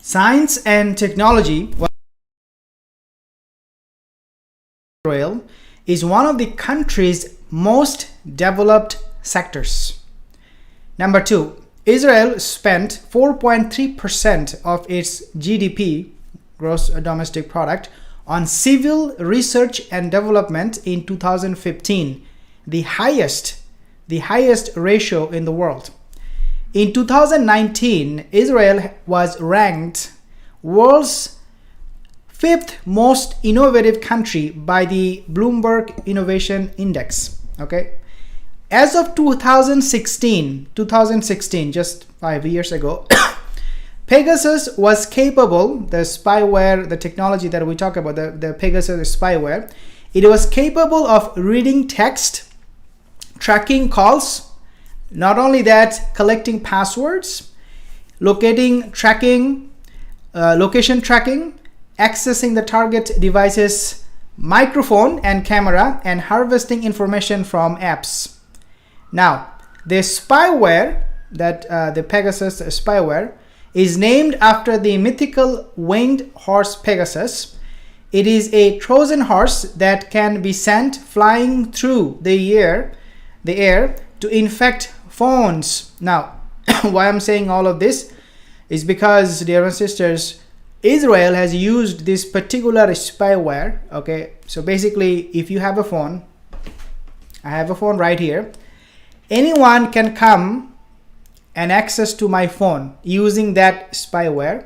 Science and technology. Israel is one of the country's most developed sectors. Number two, Israel spent 4.3% of its GDP, gross domestic product, on civil research and development in 2015, the highest ratio in the world. In 2019, Israel was ranked world's fifth most innovative country by the Bloomberg Innovation Index. Okay, as of 2016, just 5 years ago, Pegasus was capable, the spyware, the technology that we talk about, the Pegasus spyware, it was capable of reading text, tracking calls, not only that, collecting passwords, location tracking, accessing the target device's microphone and camera, and harvesting information from apps. Now, the spyware, the Pegasus spyware, is named after the mythical winged horse Pegasus. It is a Trojan horse that can be sent flying through the air to infect phones. Now, why I'm saying all of this is because, dear and sisters, Israel has used this particular spyware. Okay, so basically, if you have a phone, I have a phone right here. Anyone can come and access to my phone using that spyware.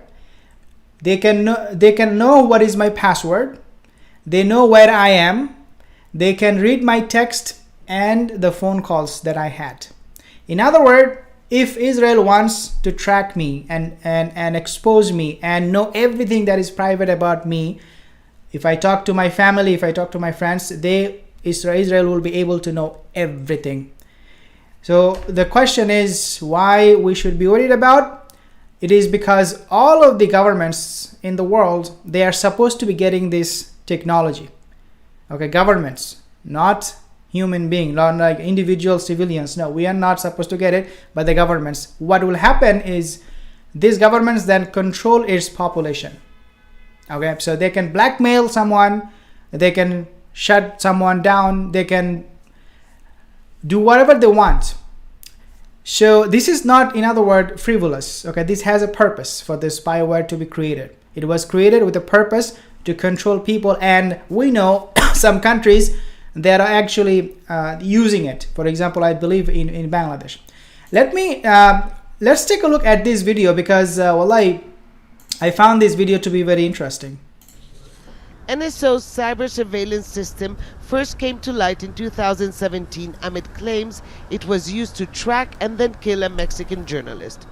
They can know what is my password. They know where I am. They can read my text and the phone calls that I had. In other words, if Israel wants to track me and expose me and know everything that is private about me, if I talk to my family, if I talk to my friends, Israel will be able to know everything. So the question is why we should be worried about? It is because all of the governments in the world, they are supposed to be getting this technology. Okay, governments, not human beings, not like individual civilians. No, we are not supposed to get it, but the governments. What will happen is these governments then control its population. Okay, so they can blackmail someone, they can shut someone down, they can do whatever they want. So this is not, in other words, frivolous. Okay, this has a purpose for this spyware to be created. It was created with a purpose to control people, and we know some countries that are actually using it. For example, I believe in Bangladesh. Let's take a look at this video because I found this video to be very interesting. NSO's cyber surveillance system first came to light in 2017 amid claims it was used to track and then kill a Mexican journalist.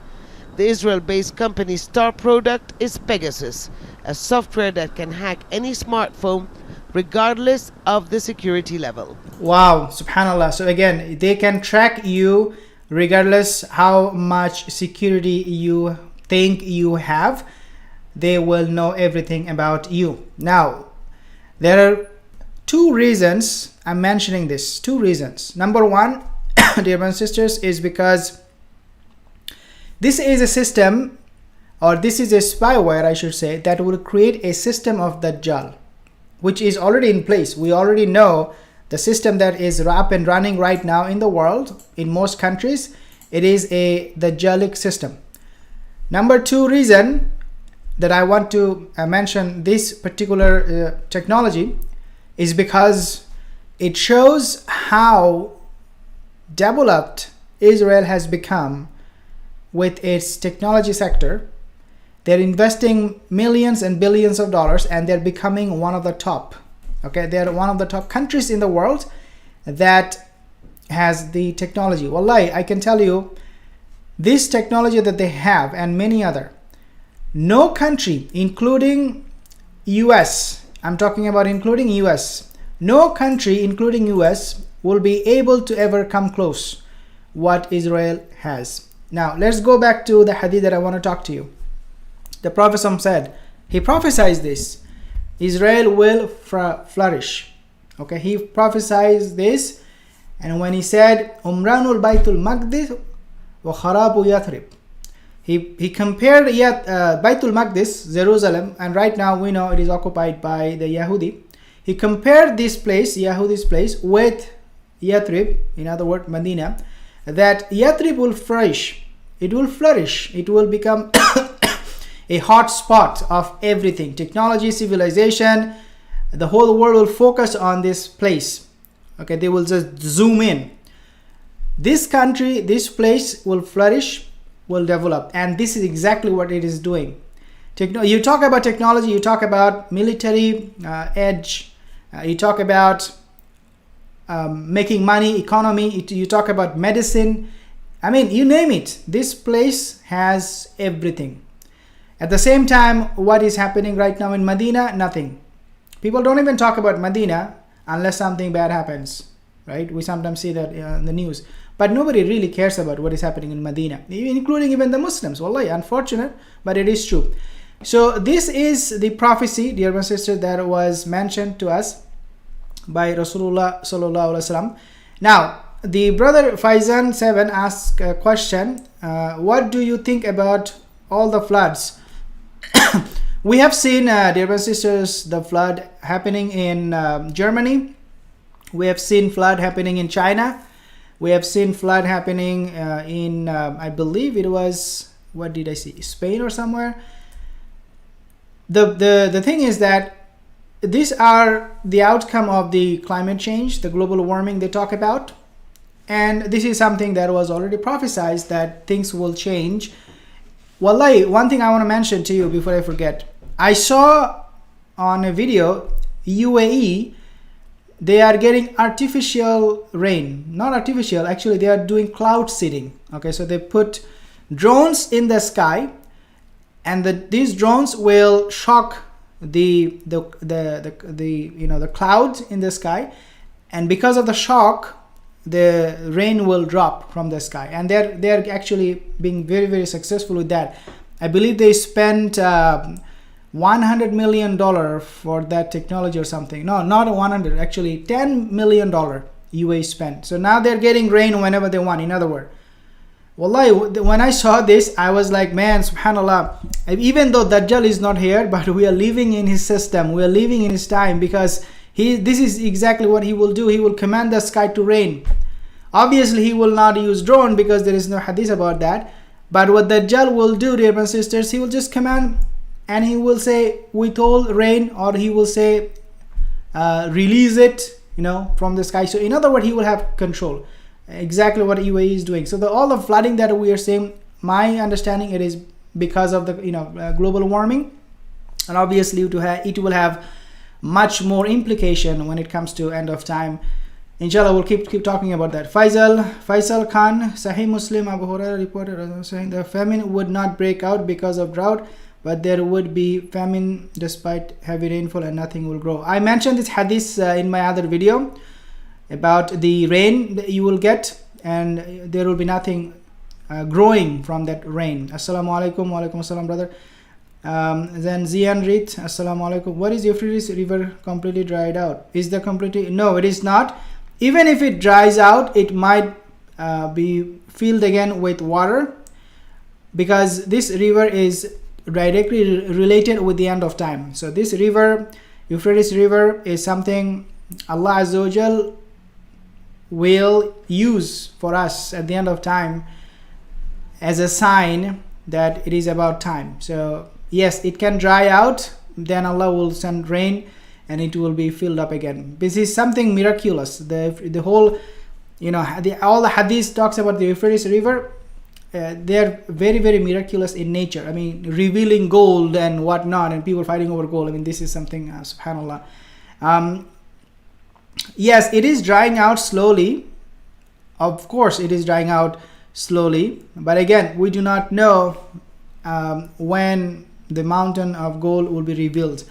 The Israel-based company's star product is Pegasus, a software that can hack any smartphone regardless of the security level. Wow, subhanallah. So again, they can track you regardless how much security you think you have. They will know everything about you. Now, there are two reasons I'm mentioning this. Two reasons. Number one, dear brothers and sisters, is because this is a system, or this is a spyware, I should say, that will create a system of Dajjal, which is already in place. We already know the system that is up and running right now in the world, in most countries. It is a Dajjalic system. Number two reason that I want to mention this particular technology is because it shows how developed Israel has become with its technology sector. They're investing millions and billions of dollars, and they're becoming one of the top. Okay, they're one of the top countries in the world that has the technology. Wallahi, I can tell you, this technology that they have and many other, no country, including US, I'm talking about including US, no country, including US, will be able to ever come close what Israel has. Now, let's go back to the hadith that I want to talk to you. The Prophet said, he prophesied this, Israel will flourish. Okay, he prophesied this, and when he said, Umranul Baytul Maqdis wa Kharabu Yathrib, He compared Baitul Maqdis, Jerusalem, and right now we know it is occupied by the Yahudi. He compared this place, Yahudi's place, with Yathrib, in other words, Medina, that Yathrib will flourish. It will flourish. It will become a hot spot of everything. Technology, civilization, the whole world will focus on this place. Okay, they will just zoom in. This country, this place will flourish, will develop, and this is exactly what it is doing. You talk about technology, you talk about military edge, you talk about making money, economy, you talk about medicine. I mean, you name it. This place has everything. At the same time, what is happening right now in Medina? Nothing. People don't even talk about Medina unless something bad happens, right? We sometimes see that in the news. But nobody really cares about what is happening in Medina, including even the Muslims. Wallahi, unfortunate, but it is true. So this is the prophecy, dear brothers and sisters, that was mentioned to us by Rasulullah sallallahu alaihi wasallam. Now, the brother Faizan 7 asks a question. What do you think about all the floods? We have seen, dear brothers and sisters, the flood happening in Germany. We have seen flood happening in China. We have seen flood happening in, I believe it was, what did I see? Spain or somewhere. The thing is that these are the outcome of the climate change, the global warming they talk about. And this is something that was already prophesied, that things will change. Wallahi, one thing I want to mention to you before I forget. I saw on a video, UAE, they are getting artificial rain. Not artificial, actually they are doing cloud seeding. Okay, so they put drones in the sky, and these drones will shock the cloud in the sky, and because of the shock, the rain will drop from the sky. And they're actually being very, very successful with that. I believe they spent $100 million for that technology or something. No, not 100, actually $10 million UAE spent. So now they're getting rain whenever they want, in other words. Wallahi, when I saw this, I was like, man, subhanallah, even though Dajjal is not here, but we are living in his system, we are living in his time, because this is exactly what he will do. He will command the sky to rain. Obviously, he will not use drone because there is no hadith about that. But what Dajjal will do, dear brothers and sisters, he will just command, and he will say, withhold rain, or he will say, release it, from the sky. So in other words, he will have control. Exactly what UAE is doing. So all the flooding that we are seeing, my understanding, it is because of the global warming, and obviously it will have much more implication when it comes to end of time. Inshallah, we'll keep talking about that. Faisal Khan, Sahih Muslim, Abu Hurairah reported saying the famine would not break out because of drought, but there would be famine despite heavy rainfall and nothing will grow. I mentioned this hadith in my other video about the rain that you will get, and there will be nothing growing from that rain. Assalamu alaikum. Wa alaikum assalam, brother. Then Zian Rit, assalamu alaikum. What is Euphrates River completely dried out? Is the completely? No, it is not. Even if it dries out, it might be filled again with water, because this river is directly related with the end of time. So this river, Euphrates River, is something Allah Azza wa Jal will use for us at the end of time as a sign that it is about time. So yes, it can dry out, then Allah will send rain and it will be filled up again. This is something miraculous. The whole, all the hadith talks about the Euphrates River. They're very, very miraculous in nature. I mean, revealing gold and whatnot, and people fighting over gold. I mean, this is something, subhanallah. Yes, it is drying out slowly. Of course, it is drying out slowly. But again, we do not know when the mountain of gold will be revealed.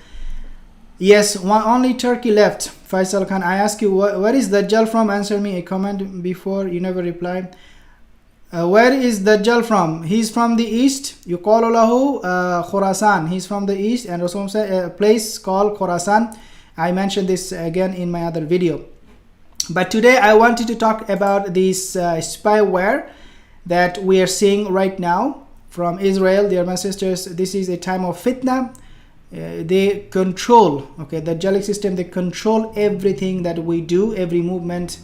Yes, only Turkey left. Faisal Khan, I ask you, where is Dajjal from? Answer me a comment before, you never reply. Where is Dajjal from? He's from the east. Yuqalu lahu Khurasan. He's from the east, and Rasul said a place called Khurasan. I mentioned this again in my other video. But today I wanted to talk about this spyware that we are seeing right now from Israel, dear my sisters, this is a time of fitna. They control, okay, the Dajjalic system, they control everything that we do, every movement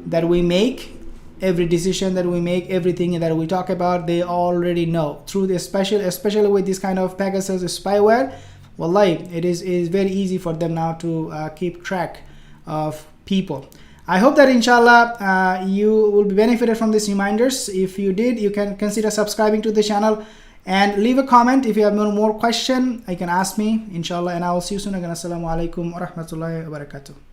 that we make, every decision that we make, everything that we talk about, they already know through the especially with this kind of Pegasus spyware. Wallahi, it is very easy for them now to keep track of people. I hope that inshallah you will be benefited from these reminders. If you did, you can consider subscribing to the channel and leave a comment. If you have no more question, you can ask me inshallah, and I will see you soon again. Assalamu alaikum wa rahmatullahi wa barakatuh.